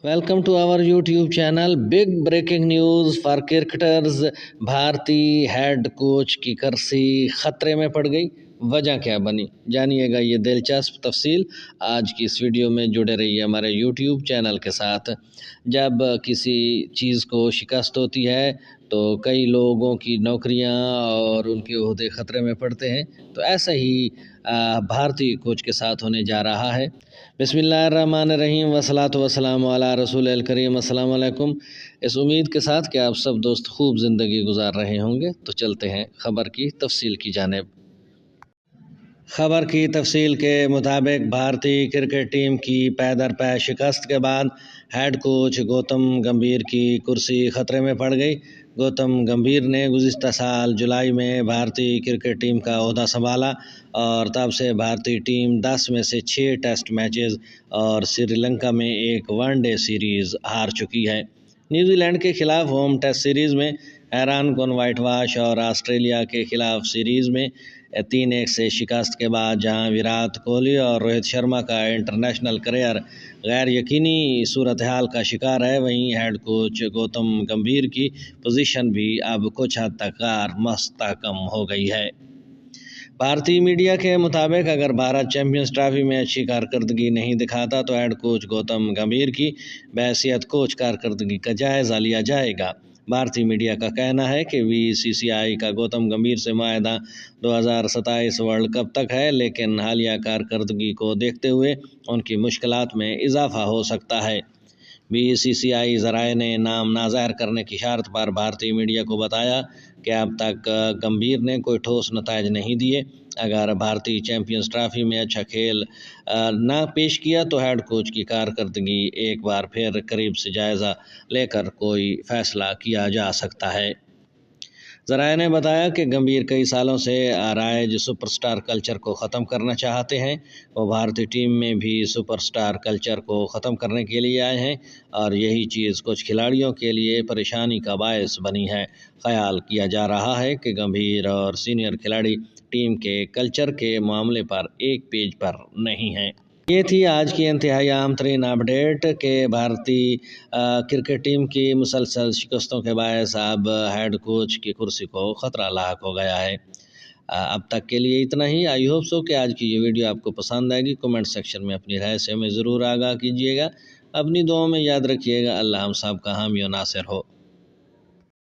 Welcome to our YouTube channel. Big breaking news for cricketers. भारतीय head coach की कुर्सी खतरे में पड़ गई। वजह क्या बनी, जानिएगा ये दिलचस्प तफसील आज की इस वीडियो में। जुड़े रहिए हमारे यूट्यूब चैनल के साथ। जब किसी चीज़ को शिकस्त होती है तो कई लोगों की नौकरियां और उनके ओहदे ख़तरे में पड़ते हैं, तो ऐसा ही भारतीय कोच के साथ होने जा रहा है। बिस्मिल्लाहिर्रहमानिर्रहीम वस्सलातु वस्सलामु अला रसूलिल करीम। अस्सलामु अलैकुम। इस उम्मीद के साथ कि आप सब दोस्त खूब ज़िंदगी गुजार रहे होंगे, तो चलते हैं ख़बर की तफसील की जानिब। खबर की तफसील के मुताबिक भारतीय क्रिकेट टीम की पै दर पै शिकस्त के बाद हेड कोच गौतम गंभीर की कुर्सी खतरे में पड़ गई। गौतम गंभीर ने गुज़िश्ता साल जुलाई में भारतीय क्रिकेट टीम का ओहदा संभाला और तब से भारतीय टीम 10 में से 6 टेस्ट मैचेस और श्रीलंका में एक वनडे सीरीज़ हार चुकी है। न्यूजीलैंड के खिलाफ होम टेस्ट सीरीज़ में हैरान कुन वाइट वाश और ऑस्ट्रेलिया के खिलाफ सीरीज़ में 3-1 से शिकस्त के बाद जहां विराट कोहली और रोहित शर्मा का इंटरनेशनल करियर गैर यकीनी सूरत हाल का शिकार है, वहीं हेड कोच गौतम गंभीर की पोजीशन भी अब कुछ हद तक गैर मुस्तहकम हो गई है। भारतीय मीडिया के मुताबिक अगर भारत चैंपियंस ट्रॉफी में अच्छी कारकर्दगी नहीं दिखाता तो हेड कोच गौतम गंभीर की बहैसियत कोच कारकर्दगी का जायज़ा लिया जाएगा। भारतीय मीडिया का कहना है कि बीसीसीआई का गौतम गंभीर से मुआहदा 2027 वर्ल्ड कप तक है, लेकिन हालिया कारकर्दगी को देखते हुए उनकी मुश्किलात में इजाफा हो सकता है। बीसीसीआई ज़राए ने नाम ना ज़ाहिर करने की शर्त पर भारतीय मीडिया को बताया कि अब तक गंभीर ने कोई ठोस नताइज नहीं दिए। अगर भारतीय चैंपियंस ट्रॉफी में अच्छा खेल ना पेश किया तो हेड कोच की कारकर्दगी एक बार फिर करीब से जायज़ा लेकर कोई फ़ैसला किया जा सकता है। ज़राए ने बताया कि गंभीर कई सालों से राइज सुपरस्टार कल्चर को ख़त्म करना चाहते हैं। वो भारतीय टीम में भी सुपरस्टार कल्चर को ख़त्म करने के लिए आए हैं और यही चीज़ कुछ खिलाड़ियों के लिए परेशानी का बायस बनी है। ख़याल किया जा रहा है कि गंभीर और सीनियर खिलाड़ी टीम के कल्चर के मामले पर एक पेज पर नहीं हैं। ये थी आज की इंतहाई अहम तरीन अपडेट के भारतीय क्रिकेट टीम की मुसलसल शिकस्तों के बायस अब हेड कोच की कुर्सी को ख़तरा लाक हो गया है। अब तक के लिए इतना ही। आई होप सो कि आज की ये वीडियो आपको पसंद आएगी। कमेंट सेक्शन में अपनी राय से हमें ज़रूर आगाह कीजिएगा। अपनी दुआओं में याद रखिएगा। अल्लाह हम सब का हामी और नासिर हो।